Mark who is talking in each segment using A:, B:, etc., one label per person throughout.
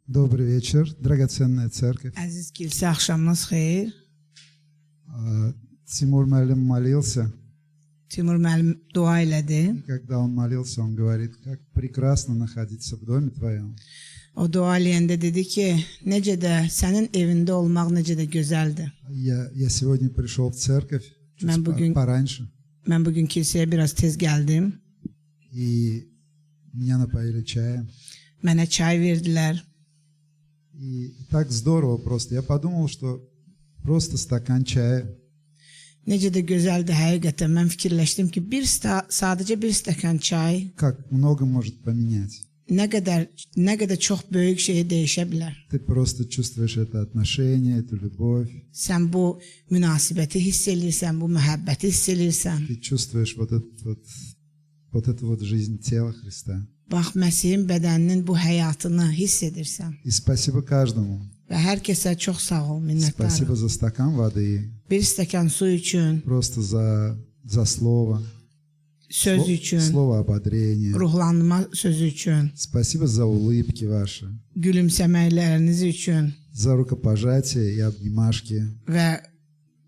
A: Добрый вечер, драгоценная церковь.
B: Aziz kilsə, axşamınız xeyir.
A: Тимур Малим молился.
B: Timur müəllim dua elədi.
A: Когда он молился, он говорит, как прекрасно находиться в доме твоем.
B: O dua eləyəndə dedi ki, necə də sənin evində olmaq necə də gözəldir.
A: Я сегодня пришел в церковь
B: Mən bugün,
A: пораньше,
B: mən bugün kilsəyə biraz tez gəldim.
A: и меня напоили чаем.
B: Mənə çay verdilər.
A: И так здорово просто. Я подумал, что просто стакан чая,
B: Necə də gözəldir həqiqətən. Mən fikirləşdim ki, sadəcə bir stəkan çay
A: как много может поменять.
B: nə qədər çox böyük şeyi dəyişə bilər.
A: Ты просто чувствуешь это отношение, эту любовь.
B: Sən bu münasibəti hiss eləyirsən, bu məhəbbəti hiss eləyirsən.
A: Ты чувствуешь вот эту вот жизнь tела Христа.
B: Bax, Məsihin bədəninin bu həyatını hiss edirsən.
A: И спасибо каждому.
B: Və hər kəsə çox sağ ol, minnətdarım.
A: Спасибо за стакан воды,
B: Bir stəkan su üçün,
A: просто за слово,
B: söz üçün,
A: слово ободрения.
B: ruhlanma sözü üçün,
A: Спасибо за улыбки ваши,
B: gülümsəməkləriniz üçün
A: за rukopожатие и обнимашки.
B: və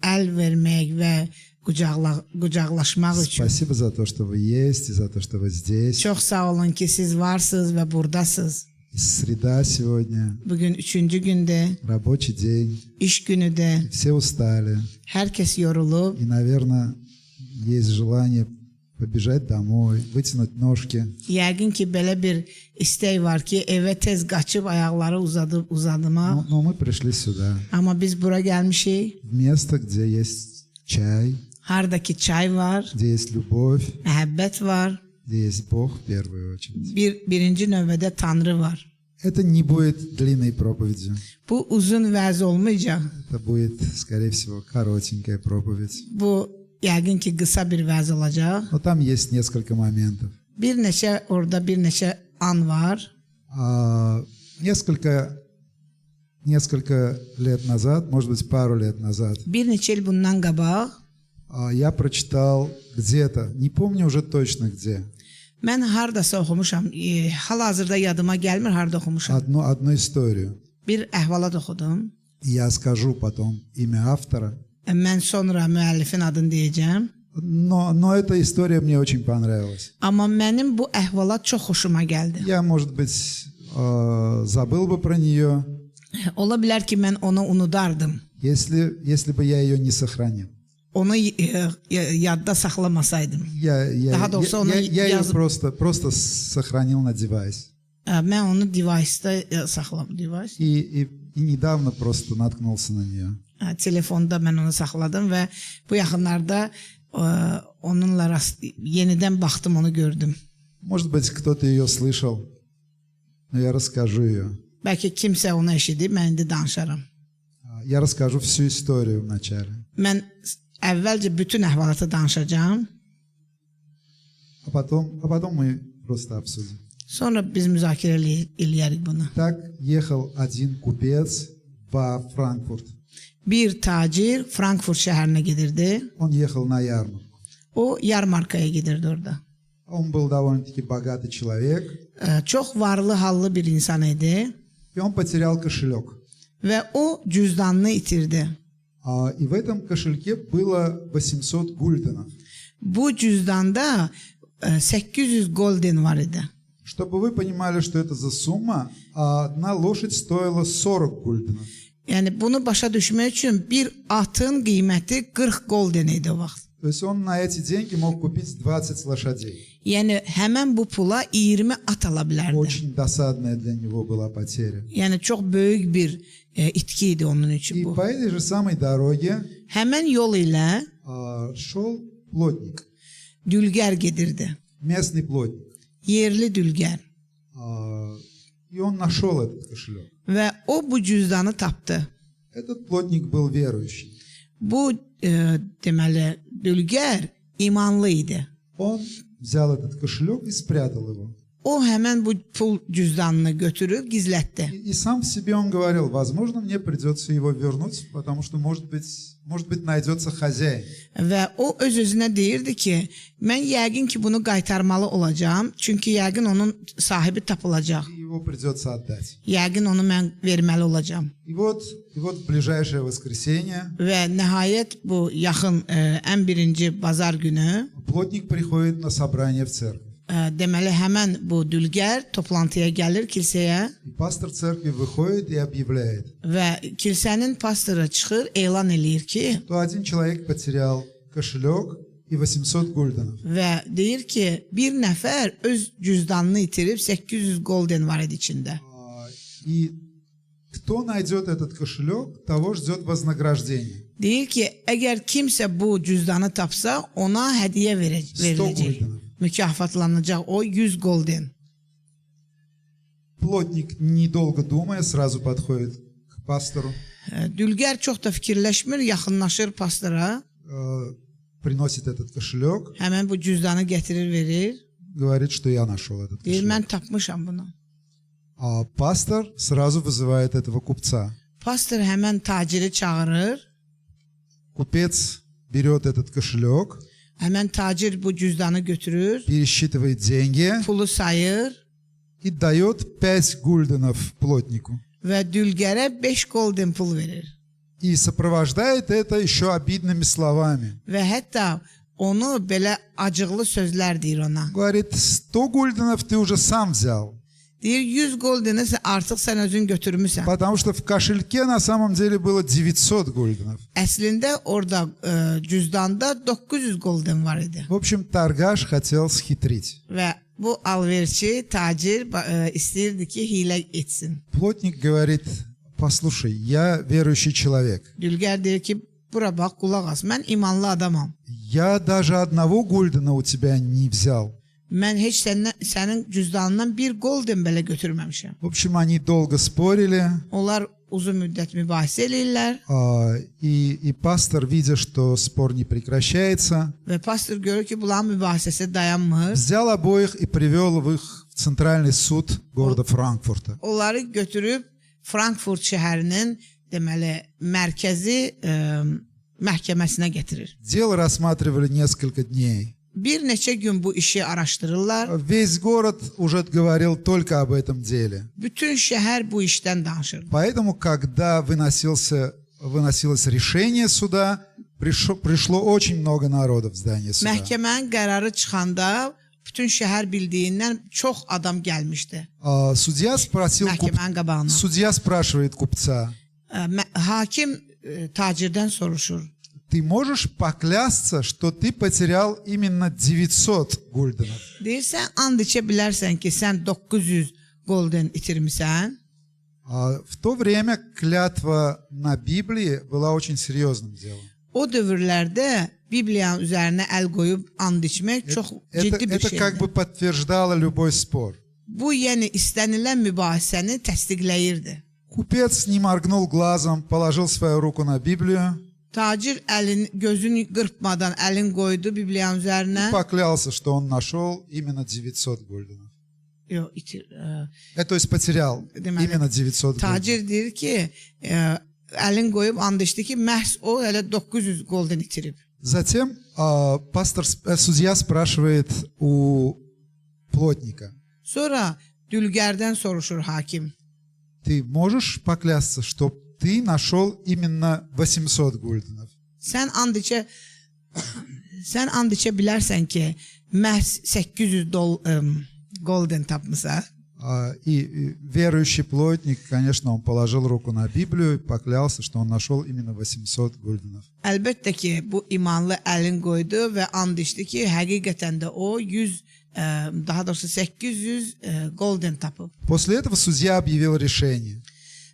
B: əl vermək və qucaqlaşmaq üçün.
A: Спасибо за то, что вы есть, и за то, что вы здесь.
B: Çox sağ olun ki, siz varsınız və burdasınız.
A: Среда сегодня,
B: Bugün 3-cü gündür,
A: рабочий день,
B: iş günüdür.
A: все устали.
B: Hər kəs yorulub.
A: И, наверное, есть желание побежать домой, вытянуть ножки.
B: Yəqin ki, belə bir istək var ki, evə tez qaçıb ayaqları uzadımaq.
A: Но мы пришли сюда,
B: Amma biz bura gəlmişik.
A: в место, где есть чай,
B: Hardakı çay var,
A: где есть любовь,
B: məhəbbət var.
A: где есть Бог в первую очередь.
B: Birinci növbədə Tanrı var.
A: Это не будет длинной проповедью.
B: Bu uzun vəz olmayacaq.
A: Это будет, скорее всего, коротенькая проповедь.
B: Bu yəqin ki, qısa bir vəz olacaq.
A: Но там есть несколько моментов.
B: Orada bir neçə an var.
A: Несколько лет назад, может быть, пару лет назад,
B: Bir neçə il bundan qabaq
A: я прочитал где-то, не помню уже точно где,
B: mən hardasa oxumuşam. Hal-hazırda yadıma gəlmir harda oxumuşam.
A: одну историю.
B: Bir əhvalat oxudum.
A: Я скажу потом имя автора.
B: Mən sonra müəllifin adını deyəcəm.
A: Но эта история мне очень понравилась.
B: Amma mənim bu əhvalat çox xoşuma gəldi.
A: Я, может быть, забыл бы про нее,
B: Ola bilər ki, mən onu unudardım.
A: если бы я ее не сохранил.
B: Onu yadda saxlamasaydım. Daha doğrusu onu
A: Я ее
B: yazıb.
A: просто сохранил на девайс.
B: Mən onu device-da saxladım. Device?
A: И недавно просто наткнулся на нее.
B: Telefonda mən onu saxladım və bu yaxınlarda onunla yenidən baxdım, onu gördüm.
A: Может быть, кто-то ее слышал, но я расскажу ее.
B: Bəlkə kimsə onu eşidib, mən indi danışaram.
A: Я расскажу всю историю вначале.
B: Mən əvvəlcə bütün əhvalatı danışacağam.
A: А потом мы просто обсудим.
B: Sonra biz müzakirə eləyərik bunu.
A: Так ехал один купец во Франкфурт.
B: Bir tacir Frankfurt şəhərinə gedirdi.
A: Он ехал на ярмарку.
B: O yarmarkaya gedirdi orada.
A: Он был довольно-таки богатый человек,
B: Çox varlı hallı bir insan idi
A: и он потерял кошелек.
B: və o cüzdanını itirdi.
A: И в этом кошельке было 800 гульденов.
B: Bu cüzdanda 800 golden var idi.
A: Чтобы вы понимали, что это за сумма, одна лошадь стоила 40 гульденов.
B: Yəni bunu başa düşmək üçün bir atın qiyməti 40 golden idi o vaxt.
A: То есть он на эти деньги мог купить 20 лошадей.
B: Yəni həmin bu pula 20 at ala bilərdi.
A: Очень досадная для него была потеря.
B: Yəni çox böyük bir itki idi onun üçün
A: И
B: bu.
A: по этой же самой дороге
B: Həmin yol ilə
A: шел плотник,
B: dülgər gedirdi.
A: местный плотник.
B: Yerli dülgər.
A: И он нашел этот кошелек.
B: Və o bu cüzdanı tapdı.
A: Этот плотник был верующий.
B: Bu deməli dülgər imanlı idi.
A: Он взял этот кошелек и спрятал его.
B: O həmən bu pul cüzdanını götürüb gizlətdi.
A: И сам себе он говорил, возможно, мне придется его вернуть, потому что, может быть, найдется хозяин.
B: Və o öz-özünə deyirdi ki, mən yəqin ki bunu qaytarmalı olacağam, çünki yəqin onun sahibi tapılacaq.
A: И его придется отдать.
B: Yəqin onu mən verməli olacağam.
A: И вот в ближайшее воскресенье
B: Və nəhayət bu yaxın ən birinci bazar günü
A: плотник приходит на собрание в церковь.
B: deməli həmən bu dülgər toplantıya gəlir kilsəyə
A: И пастор церкви выходит и объявляет,
B: və kilsənin pastoru çıxır, elan eləyir ki,
A: что один человек потерял кошелек и 800 гульденов.
B: və deyir ki, bir nəfər öz cüzdanını itirib 800 golden var idi içində.
A: И кто найдет этот кошелек, того ждет вознаграждение.
B: Deyir ki, əgər kimsə bu cüzdanı tapsa, ona hədiyyə
A: 100
B: veriləcək.
A: гульденов.
B: Mükafatlanacaq o 100 golden.
A: Плотник, недолго думая, сразу подходит к пастору,
B: Dülgər çox da fikirləşmir, yaxınlaşır pastora,
A: приносит этот кошелек,
B: həmən bu cüzdanı gətirir, verir.
A: говорит, что я нашел этот
B: Deyir,
A: кошелек.
B: mən tapmışam bunu.
A: А пастор сразу вызывает этого купца.
B: Pastor həmən taciri çağırır.
A: Купец берет этот кошелек,
B: Həmən tacir bu cüzdanı götürür,
A: пересчитывает деньги
B: pulu sayır
A: и дает 5 гульденов плотнику.
B: və dülgərə 5 golden pul verir.
A: И сопровождает это еще обидными словами.
B: Və hətta onu belə acıqlı sözlər deyir ona.
A: Говорит, 100 гульденов ты уже сам взял.
B: Deyir, 100 goldeni artıq sən özün götürmüsən.
A: Потому что в кошельке на самом деле было 900 гульденов.
B: Əslində orada cüzdanda 900 golden var idi.
A: В общем, торгаш хотел схитрить.
B: Və bu alverçi, tacir istəyirdi ki, hilə etsin.
A: Плотник говорит, послушай, я верующий человек.
B: Dülgər deyir ki, bura bax, qulaq as, mən imanlı adamam.
A: Я даже одного гульдена у тебя не взял.
B: Mən heç sənin cüzdanından bir golden belə götürməmişəm.
A: В общем, они долго спорили.
B: Onlar uzun müddət mübahisə eləyirlər
A: И пастор, видя, что спор не прекращается,
B: və pastor görür ki, bunların mübahisəsi dayanmır.
A: взял обоих и привел их в центральный суд города Франкфурта.
B: Onları götürüb Frankfurt şəhərinin deməli mərkəzi məhkəməsinə gətirir.
A: Дело рассматривали несколько дней.
B: Bir neçə gün bu işi araşdırırlar.
A: Весь город уже говорил только об этом деле.
B: Bütün şəhər bu işdən danışır.
A: Поэтому, когда выносилось решение суда, пришло очень много народа в здание суда.
B: Məhkəmənin qərarı çıxanda bütün şəhər bildiyindən çox adam gəlmişdi. Məhkəmənin qabağına.
A: Судья спрашивает купца,
B: Hakim tacirdən soruşur.
A: ты можешь поклясться, что ты потерял именно 900 гульденов?
B: Deyirsən, and içə bilərsən ki, sən 900 golden itirmisən.
A: В то время клятва на Библии была очень серьезным делом.
B: O dövrlərdə Bibliyanın üzərinə əl qoyub and içmək çox ciddi bir
A: Это
B: şeydir.
A: как бы подтверждало любой спор.
B: Bu, yəni istənilən mübahisəni təsdiqləyirdi.
A: Купец не моргнул глазом, положил свою руку на Библию
B: Tacir gözünü qırpmadan əlin qoydu Bibliyanın üzərinə.
A: и поклялся, что он нашел именно 900 гульденов.
B: Yox,
A: То есть потерял именно 900 гульденов.
B: Tacir deyir ki, əlin qoyub and içdi ki, məhz o hələ 900 golden itirib.
A: Затем судья спрашивает у плотника,
B: Sonra dülgərdən soruşur hakim.
A: ты можешь поклясться, что ты нашел именно 800 гульденов?
B: Sən and içə bilərsən ki, məhz 800 golden tapmısan.
A: И верующий плотник, конечно, он положил руку на Библию и поклялся, что он нашел именно 800 гульденов.
B: Əlbəttə ki, bu imanlı əlin qoydu və and içdi ki, həqiqətən də o 100, daha doğrusu 800 golden tapıb.
A: После этого судья объявил решение.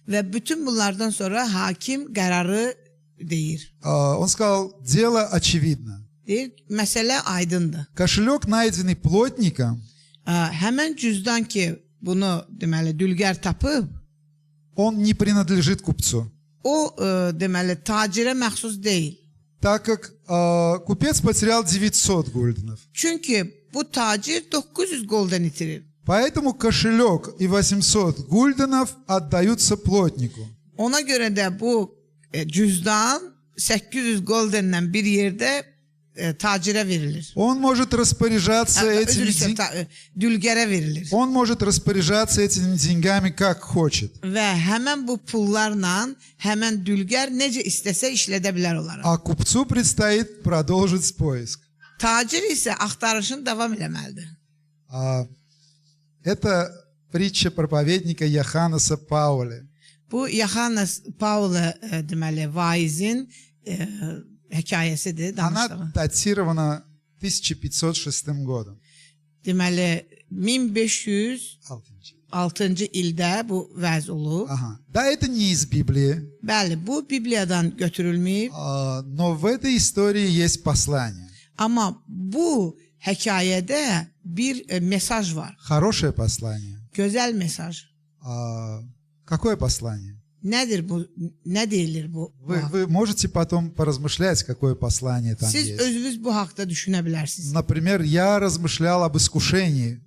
B: Və bütün bunlardan sonra hakim qərarı deyir.
A: Он сказал, дело очевидно.
B: Deyir, məsələ aydındır.
A: Кошелек, найденный плотником,
B: Həmən cüzdan ki, bunu deməli dülgər tapıb,
A: он не принадлежит купцу.
B: o deməli tacirə məxsus deyil.
A: Так как купец потерял 900 гульденов.
B: Çünki bu tacir 900 golden itirib.
A: Поэтому кошелек и 800 гульденов отдаются плотнику.
B: Ona görə də bu cüzdan 800 goldenlə bir yerdə tacirə verilir.
A: Он может распоряжаться
B: Üzr istəyirəm, dülgərə verilir.
A: Он может распоряжаться этими деньгами как хочет.
B: Və həmən bu pullarla həmən dülgər necə istəsə işlədə bilər onları.
A: А купцу предстоит продолжить поиск.
B: Tacir isə axtarışını davam eləməlidir.
A: Это притча проповедника Йоханнеса Пауля.
B: Bu Yohannes Paula deməli vaizin hekayəsidir,
A: Она
B: danışdığı.
A: датирована 1506 годом.
B: Deməli 1506-cı ildə bu vəz olub.
A: Ага. Да, это не из Библии,
B: Bəli, bu Bibliyadan götürülməyib,
A: но в этой истории есть послание.
B: amma bu hekayədə bir mesaj var.
A: Хорошее послание.
B: Gözəl mesaj.
A: Какое послание?
B: Nədir bu? Nə deyilir bu?
A: Вы можете потом поразмышлять, какое послание там
B: Siz
A: есть.
B: özünüz bu haqda düşünə bilərsiniz.
A: Например, я размышлял об искушении.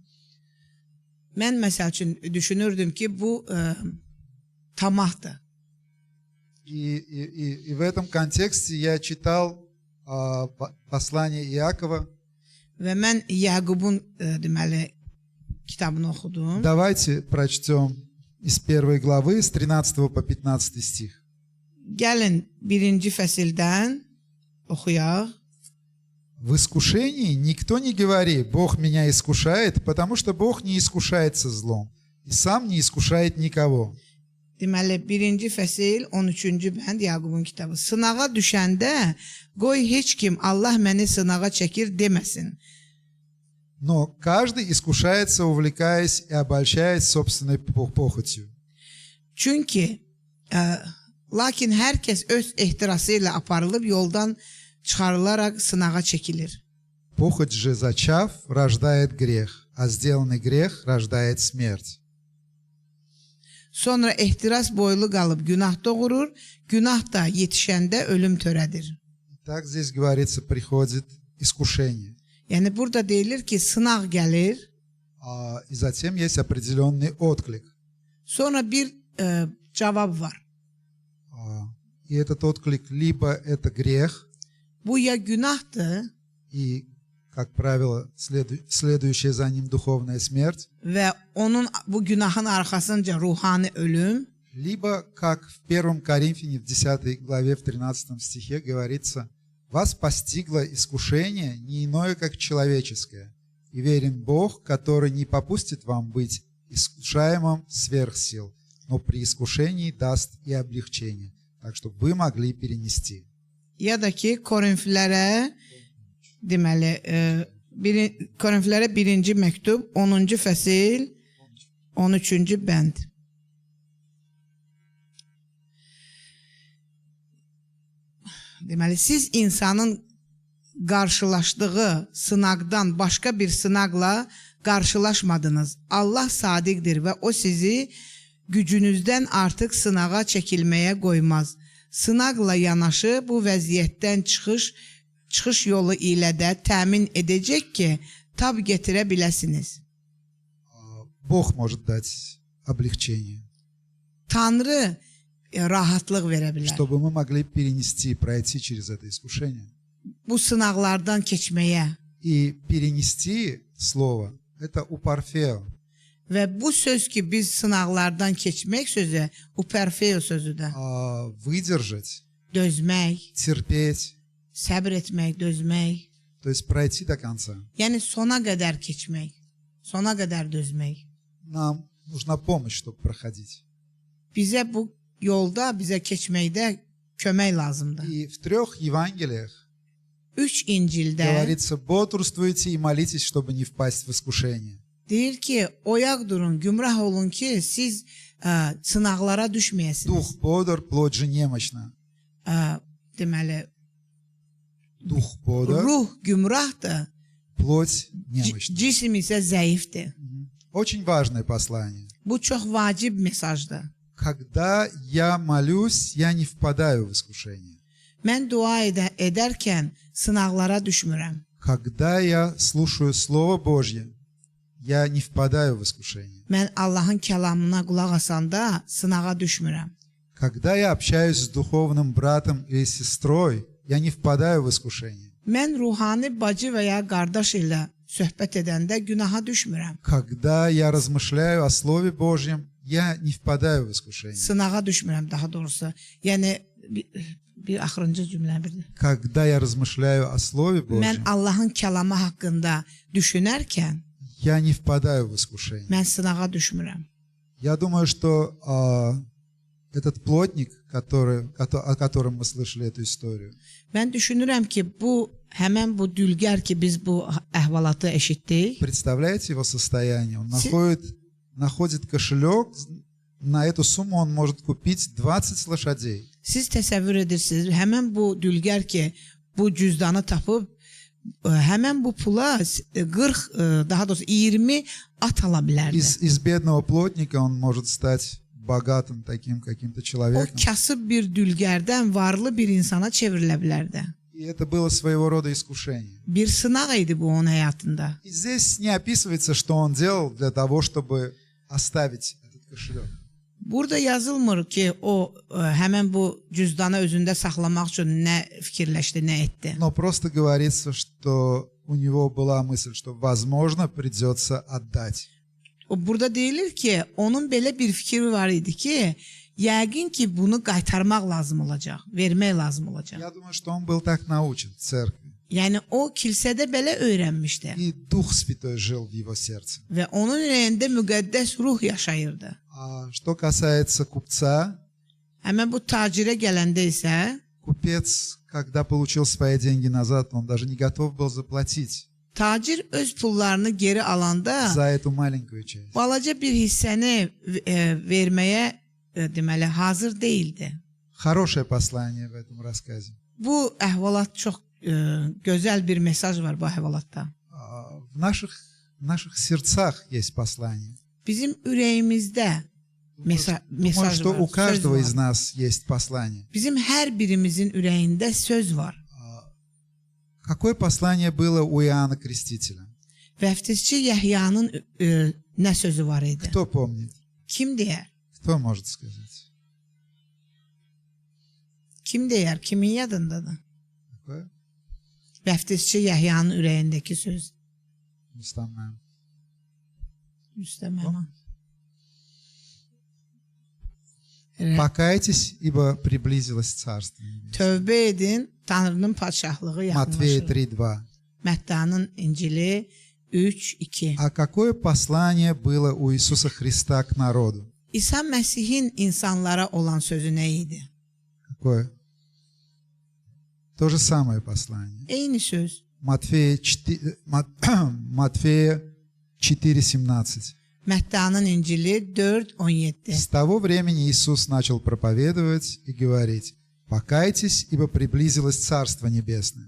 B: Mən məsəl üçün düşünürdüm ki, bu tamahdır.
A: И в этом контексте я читал послание Иакова.
B: Və mən Yaqubun deməli kitabını oxudum.
A: Давайте прочтем из 1 главы, с 13 по 15 стих.
B: Gəlin birinci fəsildən oxuyaq.
A: В искушении никто не говори, Бог меня искушает, потому что Бог не искушается злом и сам не искушает никого.
B: Deməli, birinci fəsil 13-cü bənd Yaqubun kitabı. Sınağa düşəndə qoy heç kim Allah məni sınağa çəkir deməsin.
A: Но каждый искушается, увлекаясь и обольщаясь собственной похотью.
B: Çünki lakin hər kəs öz ehtirası ilə aparılıb yoldan çıxarılaraq sınağa çəkilir.
A: Похоть же, зачав, рождает грех, а сделанный грех рождает смерть.
B: Sonra ehtiras boylu qalıb günah doğurur, günah da yetişəndə ölüm törədir.
A: Так здесь говорится, приходит искушение.
B: Yəni burada deyilir ki, sınaq gəlir,
A: И затем есть определенный отклик.
B: sonra bir cavab var.
A: И этот отклик либо это грех,
B: Bu ya günahdır
A: и, как правило, следующая за ним духовная смерть,
B: və onun bu günahın arxasınca ruhani ölüm,
A: либо, как в 1 Коринфяне в 10 главе в 13 стихе говорится, «Вас постигло искушение не иное, как человеческое, и верен Бог, который не попустит вам быть искушаемым сверх сил, но при искушении даст и облегчение, так чтобы вы могли перенести».
B: ya da ki Korinflərə deməli Korinflərə 1-ci məktub 10-cu fəsil 13-cü bənd. Deməli siz insanın qarşılaşdığı sınaqdan başqa bir sınaqla qarşılaşmadınız. Allah sadiqdir və o sizi gücünüzdən artıq sınağa çəkilməyə qoymaz. Sınaqla yanaşı bu vəziyyətdən çıxış yolu ilə də təmin edəcək ki, tab gətirə biləsiniz.
A: Бог может дать облегчение,
B: Tanrı rahatlıq verə bilər.
A: чтобы мы могли перенести, пройти через это искушение.
B: Bu sınaqlardan keçməyə.
A: И перенести слово – это уparfeo.
B: Və bu söz ki, biz sınaqlardan keçmək sözü, uperfeo sözüdür.
A: Выдержать,
B: Dözmək,
A: терпеть,
B: səbr etmək, dözmək.
A: то есть пройти до конца.
B: Yəni sona qədər keçmək, sona qədər dözmək.
A: Нам нужна помощь, чтобы проходить.
B: Bizə bu yolda, bizə keçməkdə kömək lazımdır.
A: И в 3 Евангелиях
B: 3 İncildə
A: говорится, бодрствуйте и молитесь, чтобы не впасть в искушение.
B: deyir ki, oyaq durun, gümrah olun ki, siz sınaqlara düşməyəsiniz.
A: Дух бодр, плоть же немощна.
B: Deməli,
A: Дух бодр,
B: ruh gümrahdır,
A: плоть немощна.
B: cisim isə zəifdir.
A: Очень важное послание.
B: Bu çox vacib mesajdır.
A: Когда я молюсь, я не впадаю в искушение.
B: Mən dua edərkən sınaqlara düşmürəm.
A: Когда я слушаю Слово Божье, я не впадаю в искушение.
B: Mən Allahın kəlamına qulaq asanda sınağa düşmürəm.
A: Когда я общаюсь с духовным братом или сестрой, я не впадаю в искушение.
B: Mən ruhani bacı və ya qardaş ilə söhbət edəndə günaha düşmürəm.
A: Когда я размышляю о Слове Божьем, я не впадаю в искушение.
B: Sınağa düşmürəm daha doğrusu. Yəni bir axırıncı cümlə birdir.
A: Когда я размышляю о Слове
B: Mən
A: Божьем,
B: Allahın kəlamı haqqında düşünərkən
A: я не впадаю в искушение.
B: mən sınağa düşmürəm.
A: Я думаю, что этот плотник, о котором мы слышали эту историю,
B: Mən düşünürəm ki, bu həmən bu dülgər ki biz bu əhvalatı eşitdik.
A: представляете его состояние? Он находит кошелек, на эту сумму он может купить 20 лошадей.
B: Siz təsəvvür edirsiniz, həmən bu dülgər ki bu cüzdanı tapıb həmən bu pula 40 daha doğrusu 20 at ala bilərdi.
A: Из bедного плотника он может стать богатым таким каким-то
B: O
A: человеком.
B: kasıb bir dülgərdən varlı bir insana çevrilə bilərdi.
A: И это было своего рода искушение.
B: Bir sınaq idi bu onun həyatında.
A: И здесь не описывается, что он делал для того, чтобы оставить этот кошелек.
B: Burada yazılmır ki o həmən bu cüzdanı özündə saxlamaq üçün nə fikirləşdi, nə etdi.
A: Но просто говорится, что у него была мысль, что, возможно, придется отдать.
B: Burada deyilir ki, onun belə bir fikri var idi ki, yəqin ki bunu qaytarmaq lazım olacaq, vermək lazım olacaq.
A: Я думаю, что он был так научен в церкви.
B: Yəni o kilsədə belə öyrənmişdi
A: И Дух Святой жил в его сердце.
B: və onun ürəyində müqəddəs ruh yaşayırdı.
A: А что касается купца,
B: Həmən bu tacirə gələndə isə
A: купец, когда получил свои деньги назад, он даже не готов был заплатить
B: tacir öz pullarını geri alanda
A: за эту маленькую часть.
B: balaca bir hissəni verməyə deməli hazır değildi.
A: Хорошее послание в этом рассказе.
B: Bu əhvalat çox gözəl bir mesaj var bu əhvalatda.
A: В наших сердцах есть послание.
B: Bizim ürəyimizdə
A: Думаю,
B: mesaj
A: что
B: var,
A: у каждого
B: söz
A: из
B: var.
A: нас есть послание.
B: Bizim hər birimizin ürəyində söz var.
A: Какое послание было у Иоанна Крестителя?
B: Vəftizçi Yəhyanın nə sözü var idi?
A: Кто помнит?
B: Kim deyər?
A: Кто может сказать?
B: Kim deyər? Kimin yadındadır?
A: Какое?
B: Vəftizçi Yəhyanın ürəyindəki söz.
A: Müstəmməm.
B: Müstəməm.
A: Покайтесь, ибо приблизилось Царство Небесное.
B: Tövbə edin, Tanrının padşahlığı
A: Матфея
B: yaxınlaşır.
A: 3:2.
B: Məttanın İncili 3:2.
A: А какое послание было у Иисуса Христа к народу?
B: İsa Məsihin insanlara olan sözü nə idi?
A: Какое? То же самое послание.
B: Eyni söz.
A: Матфея 4:17.
B: Məttanın İncili 4:17.
A: С того времени Иисус начал проповедовать и говорить: «Покайтесь, ибо приблизилось Царство Небесное».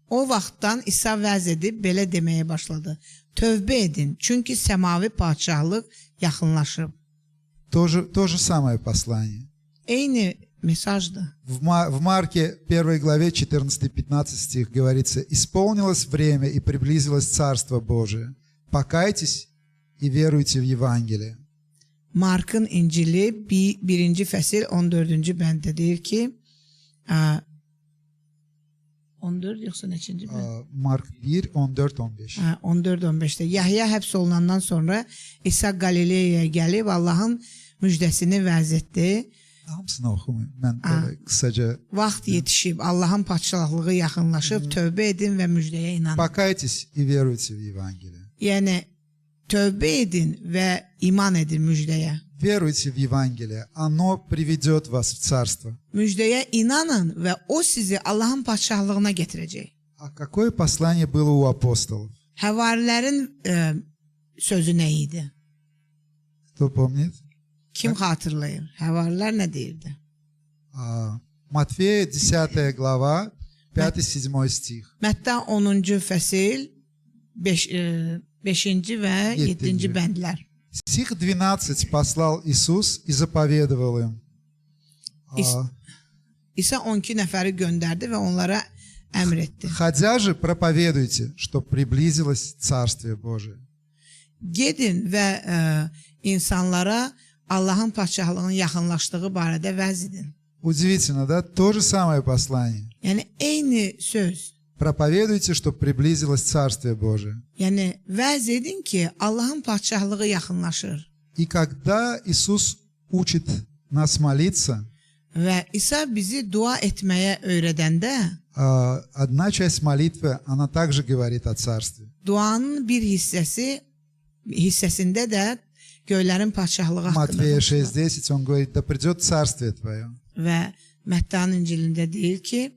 B: O vaxtdan İsa vəz edib belə deməyə başladı. Tövbə edin, çünki səmavi padşahlıq yaxınlaşıb.
A: То же самое послание.
B: Eyni mesajdır.
A: В Марке 1 главе 14-15 стих говорится: «Исполнилось время и приблизилось Царство Божие. Покайтесь и веруйте в Евангелие».
B: Markın İncili 1. fəsil 14-cü bəndə deyir ki, 14 yoxsa neçinci bənd?
A: Mark 1, 14-15.
B: 14-15'te. Yahya həbs olunandan sonra İsa Qalileyaya gəlib Allahın müjdəsini vəz etdi.
A: Hamısını oxumayım. Mən belə kısaca.
B: Vaxt yetişib, Allahın padşahlığı yaxınlaşıb, tövbə edin və müjdəyə inanın.
A: Покайтесь и веруйте в Евангелие.
B: Yəni tövbə edin və iman edin müjdəyə.
A: Веруйте в Евангелие. Оно приведет вас в Царство.
B: Müjdəyə inanın və o sizi Allahın padşahlığına gətirəcək.
A: А какое послание было у апостолов?
B: Həvarilərin sözü nə idi?
A: Кто помнит?
B: Kim xatırlayır? Həvarilər nə deyirdi?
A: Матфея 10 глава, 5-7 стих.
B: Mətta 10-cu fəsil 5-ci və 7-ci bəndlər.
A: Стих 12 послал Иисус и заповедовал им.
B: İsa 12 nəfəri göndərdi və onlara əmr etdi.
A: Ходя же, проповедуйте, что приблизилось Царствие Божие.
B: gedin və insanlara Allahın padşahlığının yaxınlaşdığı barədə vəz edin.
A: Удивительно, да? То же самое послание.
B: Yəni eyni söz.
A: Проповедуйте, чтобы приблизилось Царствие Божие.
B: Yəni vəz edin ki, Allahın padşahlığı yaxınlaşır.
A: И когда Иисус учит нас молиться,
B: Və İsa bizi dua etməyə öyrədəndə,
A: одна часть молитвы, она также говорит о Царстве.
B: duanın bir hissəsində də göylərin padşahlığı haqqında
A: Матфея
B: danışılır.
A: 6:10 он говорит: да придет Царствие Твое.
B: Və Məttanın İncilində deyir ki,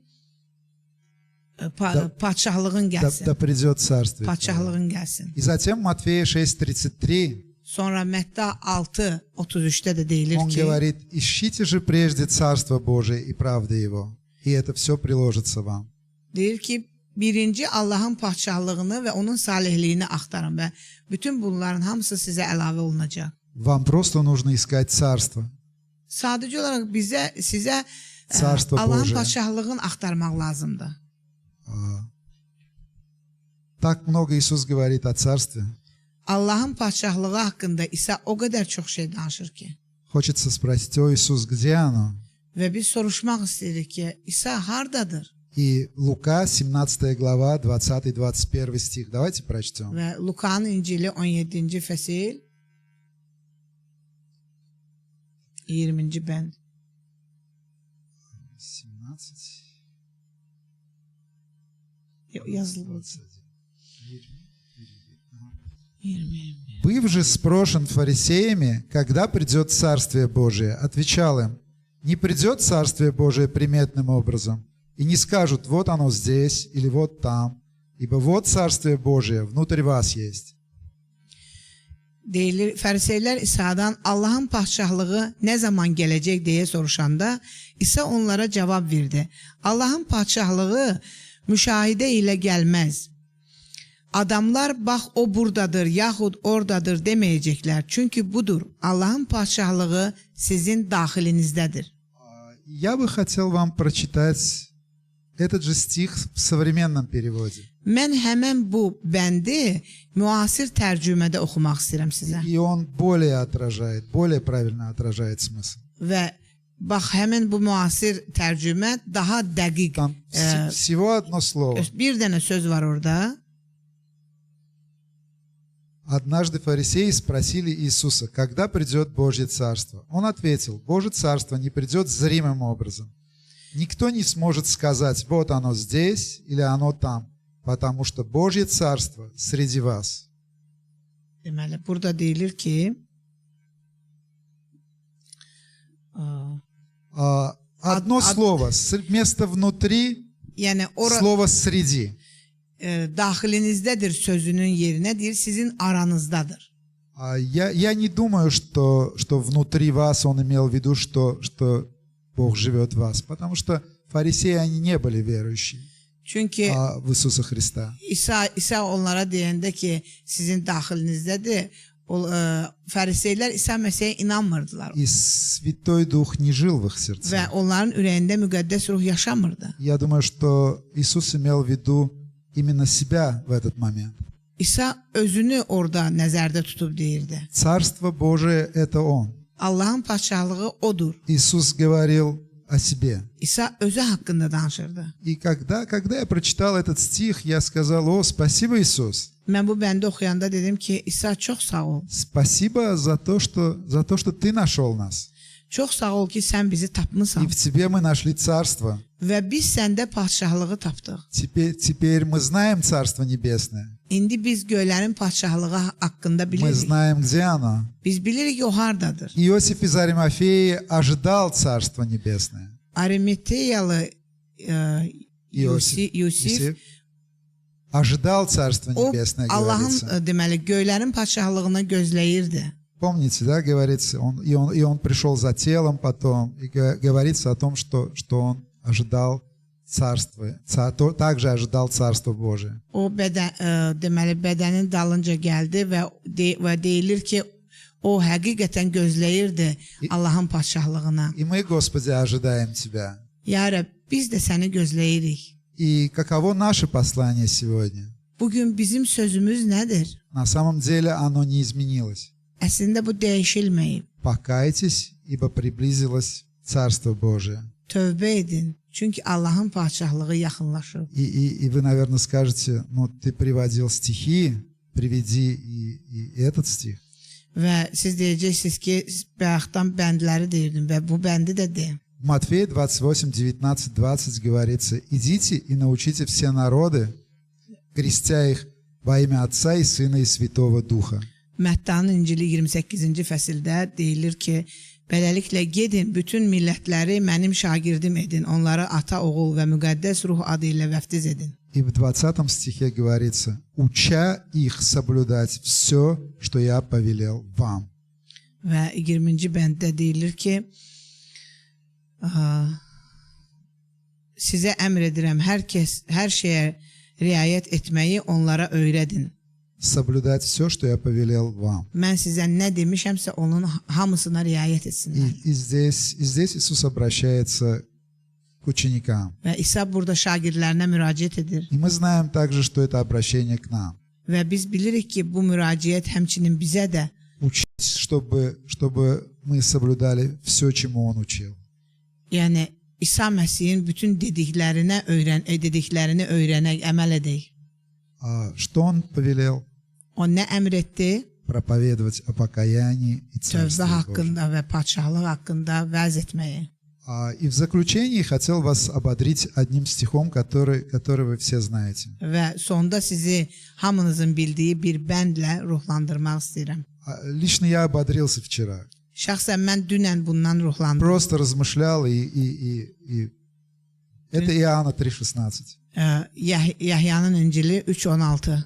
B: padşahlığın
A: Да
B: gəlsin.
A: придет Царствие Твое.
B: Padşahlığın gəlsin.
A: И затем Матфея 6:33
B: Sonra Mətta 6:33-də də deyilir
A: он
B: ki,
A: говорит: ищите же прежде Царство Божие и правды Его, и это все приложится вам.
B: deyir ki, birinci Allahın padşahlığını və onun salihliyini axtarın və bütün bunların hamısı sizə əlavə olunacaq.
A: Вам просто нужно искать Царство.
B: Sadəcə olaraq sizə
A: Царство
B: Allahın
A: Божие.
B: padşahlığını axtarmaq lazımdır.
A: Так много Иисус говорит о Царстве.
B: Allahın padşahlığı haqqında İsa o qədər çox şey danışır ki.
A: Хочется спросить: о, Иисус, где оно?
B: Və biz soruşmaq istəyirik ki, İsa hardadır?
A: И Лука, 17 глава, 20-21 стих. Давайте прочтем.
B: Və Lukanın İncili 17-ci fəsil 20-ci bənd.
A: 17,
B: Yazılıb. 20.
A: Быв же спрошен фарисеями, когда придет Царствие Божие, отвечал им: не придет Царствие Божие приметным образом, и не скажут: вот оно здесь или вот там, ибо вот Царствие Божие внутрь вас есть.
B: Deyilir, fəriseylər İsa'dan Allahın padşahlığı nə zaman gələcək deyə soruşanda İsa onlara cavab verdi. Allahın padşahlığı müşahidə ilə gəlməz. Adamlar bax o buradadır yaxud oradadır deməyəcəklər. Çünki budur. Allahın padşahlığı sizin daxilinizdədir.
A: Я бы хотел вам прочитать этот же стих в современном переводе.
B: Mən həmən bu bəndi müasir tərcümədə oxumaq istəyirəm sizə.
A: И он более правильно отражает смысл.
B: Və bax həmən bu müasir tərcümə daha dəqiq.
A: Там всего одно слово.
B: Bir dənə söz var orada.
A: Однажды фарисеи спросили Иисуса: когда придет Божье Царство? Он ответил: Божье Царство не придет зримым образом. Никто не сможет сказать: вот оно здесь или оно там, потому что Божье Царство среди вас.
B: Deməli, burada deyilir ki,
A: одно слово, вместо внутри,
B: yəni
A: слово среди.
B: Daxilinizdədir sözünün yerinə deyir, sizin aranızdadır.
A: Я не думаю, что внутри вас он имел в виду, что Бог живет в вас, потому что фарисеи, они не были верующие
B: Çünki
A: в Иисуса Христа.
B: İsa onlara deyəndə ki, sizin daxilinizdədir, fəriseylər İsa Məsihə inanmırdılar.
A: И Святой Дух не жил в их
B: Və
A: сердцах.
B: onların ürəyində müqəddəs ruh yaşamırdı.
A: Я думаю, что Иисус имел в виду именно себя в этот момент.
B: İsa özünü orada nəzərdə tutub deyirdi.
A: Царство Божие – это Он.
B: Allahın padşahlığı odur.
A: Иисус говорил о себе.
B: İsa özü haqqında danışırdı.
A: И когда я прочитал этот стих, я сказал: о, спасибо, Иисус.
B: Mən bu bəndi oxuyanda dedim ki, İsa çox sağ ol.
A: Спасибо за то, что Ты нашел нас.
B: Çox sağ ol ki, sən bizi
A: И
B: tapmısan.
A: в Тебе мы нашли Царство.
B: Və biz səndə padşahlığı tapdıq.
A: Теперь мы знаем Царство Небесное.
B: İndi biz göylərin padşahlığı haqqında
A: Мы
B: bilirik.
A: знаем, где оно.
B: Biz bilirik o hardadır.
A: Иосиф из Аримафеи ожидал Царства Небесное.
B: Arimateyalı Yusif
A: ожидал Царство
B: o
A: Небесное,
B: Allahın
A: говорится.
B: deməli göylərin padşahlığını gözləyirdi.
A: Помните, да, говорится, он пришел за телом потом, и говорится о том, что он ожидал Царства, также ожидал Царство Божие.
B: O deməli bədənin dalınca gəldi və deyilir ki, o həqiqətən gözləyirdi Allahın padşahlığına.
A: И мы, Господи, ожидаем Тебя.
B: Ya Rəbb, biz də səni gözləyirik.
A: И каково наше послание сегодня?
B: Bugün bizim sözümüz nədir?
A: На самом деле оно не изменилось.
B: Əslində bu dəyişilməyib.
A: Покайтесь, ибо приблизилось Царство Божие.
B: Tövbə edin. Çünki Allahın padşahlığı yaxınlaşıb.
A: И вы, наверное, скажете, ну ты приводил стихи, приведи и этот стих.
B: Və siz deyəcəksiniz ki, bayaqdan bəndləri deyirdim və bu bəndi də deyim.
A: В Матфея 28, 19, 20 говорится: «Идите и научите все народы, крестя их во имя Отца и Сына и Святого Духа».
B: Məttanın İncili 28-ci fəsildə deyilir ki, beləliklə gedin, bütün millətləri mənim şagirdim edin, onları ata, oğul və müqəddəs ruh adı ilə vəftiz edin.
A: И в 20 стихе говорится: «Уча их соблюдать все, что я повелел вам».
B: Və 20-ci bənddə deyilir ki, sizə əmr edirəm, hər şeyə riayət etməyi onlara öyrədin.
A: Соблюдать все, что я повелел вам.
B: Mən sizə nə demişəmsə onun hamısına riayət etsinlər.
A: И здесь Иисус обращается к ученикам.
B: Və İsa burada şagirdlərinə müraciət edir.
A: И мы знаем также, что это обращение к нам.
B: Və biz bilirik ki, bu müraciət həmçinin bizə də
A: Учить, чтобы мы соблюдали все, чему Он учил.
B: yəni İsa Məsihin bütün dediklərini öyrənək, əməl edək.
A: Что Он повелел?
B: O nə əmr etdi?
A: Проповедовать о покаянии и
B: Tövbə
A: Царстве Божьем.
B: haqqında və padşahlıq haqqında vəz etməyi.
A: И в заключении хотел вас ободрить одним стихом, который вы все знаете.
B: Və sonda sizi hamınızın bildiyi bir bəndlə ruhlandırmaq istəyirəm.
A: Лично я ободрился вчера.
B: Şəxsən mən dünən bundan ruhlandım.
A: Просто размышлял и это Иоанна 3,16.
B: Yahyanın İncili 3:16.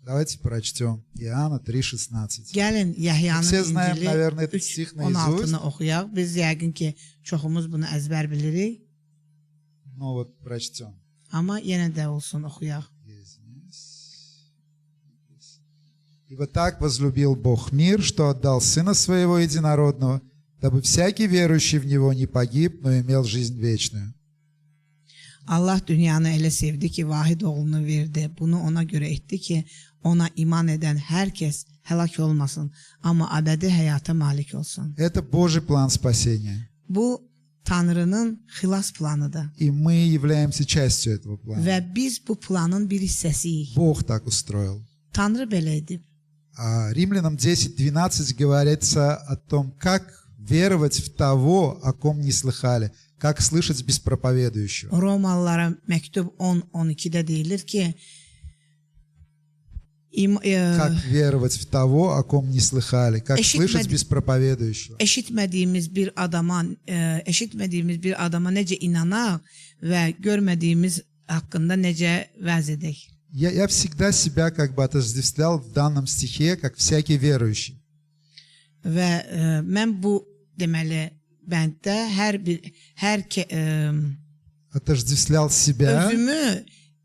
A: Давайте прочтем. Иоанна 3,16.
B: Gəlin Yahyanın
A: Все знаем,
B: İncili
A: наверное, этот стих наизусть.
B: 3:16-nı oxuyaq. Biz yəqin ki, çoxumuz bunu əzbər bilirik.
A: Ну вот прочтем.
B: Amma yenə də olsun oxuyaq.
A: «Ибо так возлюбил Бог мир, что отдал Сына Своего Единородного, дабы всякий верующий в Него не погиб, но имел жизнь вечную».
B: Allah dünyanı elə sevdi ki, vahid oğlunu verdi. Bunu ona görə etdi ki, ona iman edən hər kəs həlak olmasın, amma əbədi həyata malik olsun.
A: Это Божий план спасения.
B: Bu Tanrının xilas planıdır.
A: И мы являемся частью этого плана.
B: Və biz bu planın bir hissəsiyik.
A: Бог так устроил.
B: Tanrı belə edib.
A: Римлянам 10:12 говорится о том, как веровать в того, о ком не слыхали, как слышать без проповедующего.
B: Romalılara məktub 10:12-də deyilir ki,
A: Как веровать в того, о ком не слыхали, как слышать без проповедующего.
B: eşitmədiyimiz bir adama necə inanaq və görmədiyimiz haqqında necə vəz edək.
A: Я всегда себя как бы отождествлял в данном стихе, как всякий верующий.
B: Və mən bu deməli bənddə
A: Отождествлял себя
B: özümü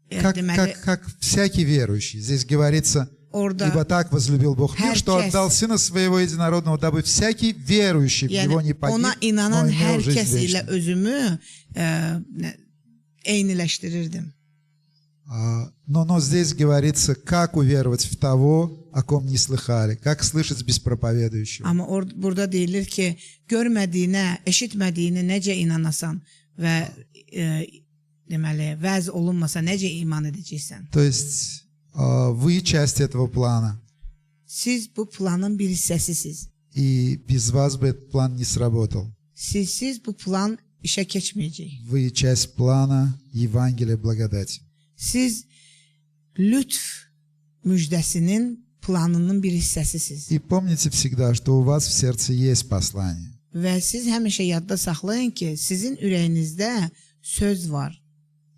B: deməli
A: как всякий верующий. Здесь говорится:
B: orada
A: «Ибо так возлюбил Бог мир, что
B: herkes,
A: отдal Сына Своего Единородного, дабы всякий верующий в Него не погиб,
B: ona
A: но
B: inanan
A: имел
B: hər
A: жизнь
B: kəs ilə
A: вечную».
B: özümü eyniləşdirirdim.
A: Но здесь говорится, как уверовать в того, о ком не слыхали, как слышать без проповедующего.
B: Amma burada deyilir ki, görmədiyinə, eşitmədiyinə necə inanasan və deməli vəz olunmasa necə iman edəcəksən?
A: То есть вы часть этого плана,
B: Siz bu planın bir hissəsisiniz.
A: и без вас бы этот план не сработал.
B: Sizsiz bu plan işə keçməyəcək.
A: Вы часть плана Евангелия благодати.
B: Siz lütf müjdəsinin planının bir hissəsisiniz.
A: И помните всегда, что у вас в сердце есть послание.
B: Və siz həmişə yadda saxlayın ki, sizin ürəyinizdə söz var,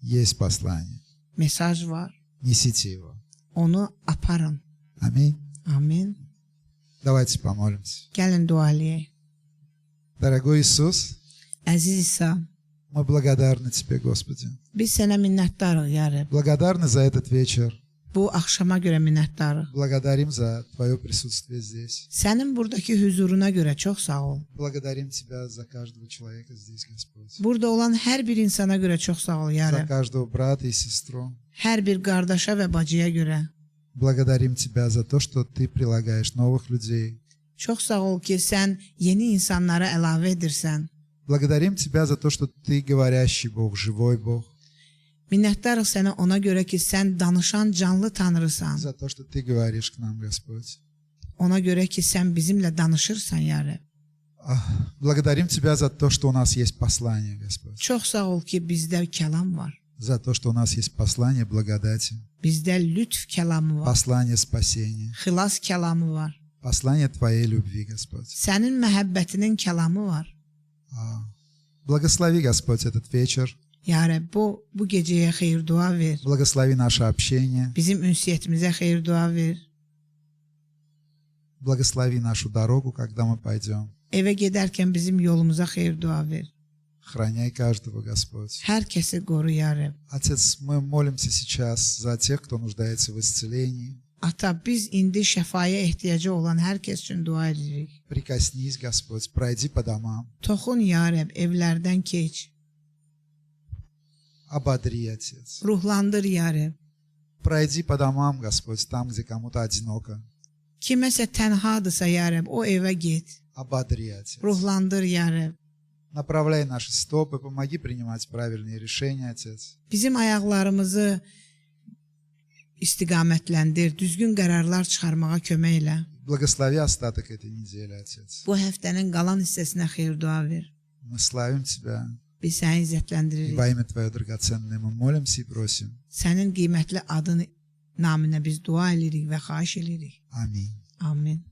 A: Есть послание.
B: mesaj var.
A: Несите его.
B: Onu aparın.
A: Аминь.
B: Amin.
A: Давайте помолимся.
B: Gəlin dua eləyək.
A: Дорогой Иисус,
B: Əziz İsa,
A: мы благодарны Тебе, Господи.
B: biz sənə minnətdarıq, ya Rəbb.
A: Благодарны за этот вечер.
B: Bu axşama görə minnətdarıq.
A: Благодарим за Твое присутствие здесь.
B: Sənin buradakı huzuruna görə çox sağ ol.
A: Благодарим Тебя за каждого человека здесь, Господь.
B: Burada olan hər bir insana görə çox sağ ol, ya
A: За
B: Rəbb.
A: каждого брата и сестру.
B: Hər bir qardaşa və bacıya görə.
A: Благодарим Тебя за то, что Ты прилагаешь новых людей.
B: Çox sağ ol ki, sən yeni insanlara əlavə edirsən.
A: Благодарим Тебя за то, что Ты говорящий Бог, живой Бог.
B: Minnətdarıq sənə ona görə ki, sən danışan canlı Tanrısan.
A: За то, что Ты говоришь к нам, Господь.
B: Ona görə ki, sən bizimlə danışırsan, ya Rəbb.
A: Благодарим Тебя за то, что у нас есть послание, Господь.
B: Çox sağ ol ki, bizdə kəlam var.
A: За то, что у нас есть послание благодати,
B: Bizdə lütf kəlamı var.
A: послание спасения,
B: Xilas kəlamı var.
A: послание Твоей любви, Господь.
B: Sənin məhəbbətinin kəlamı var.
A: Благослови, Господь, этот вечер.
B: Ya Rəbb, bu gecəyə xeyir dua ver.
A: Благослови наше общение.
B: Bizim ünsiyyətimizə xeyir dua ver.
A: Благослови нашу дорогу, когда мы пойдем.
B: Evə gedərkən bizim yolumuza xeyir dua ver.
A: Храняй каждого, Господь.
B: Hər kəsi qoru, ya Rəbb.
A: Отец, мы молимся сейчас за тех, кто нуждается в исцелении.
B: Ata, biz indi şəfaya ehtiyacı olan hər kəs üçün dua edirik.
A: Прикоснись, Господь, пройди по домам.
B: Toxun, ya Rəbb, evlərdən keç.
A: Ободри, Отец.
B: Ruhlandır, ya Rəbb.
A: Пройди по домам, Господь, там, где кому-то одиноко.
B: Kiməsə tənhadırsa, ya Rəbb, o evə get.
A: Ободри, Отец.
B: Ruhlandır, ya Rəbb.
A: Направляй наши стопы, помоги принимать правильные решения, Отец.
B: Bizim ayaqlarımızı istiqamətləndir, düzgün qərarlar çıxarmağa kömək elə.
A: Благослови остаток этой недели, Отец.
B: Bu həftənin qalan hissəsinə xeyir dua ver.
A: Мы славим Тебя.
B: Biz səni
A: И
B: izzətləndirik.
A: во имя Твое драгоценное мы молимся и просим.
B: Sənin qiymətli adını naminə biz dua edirik və xahiş edirik.
A: Аминь.
B: Amin.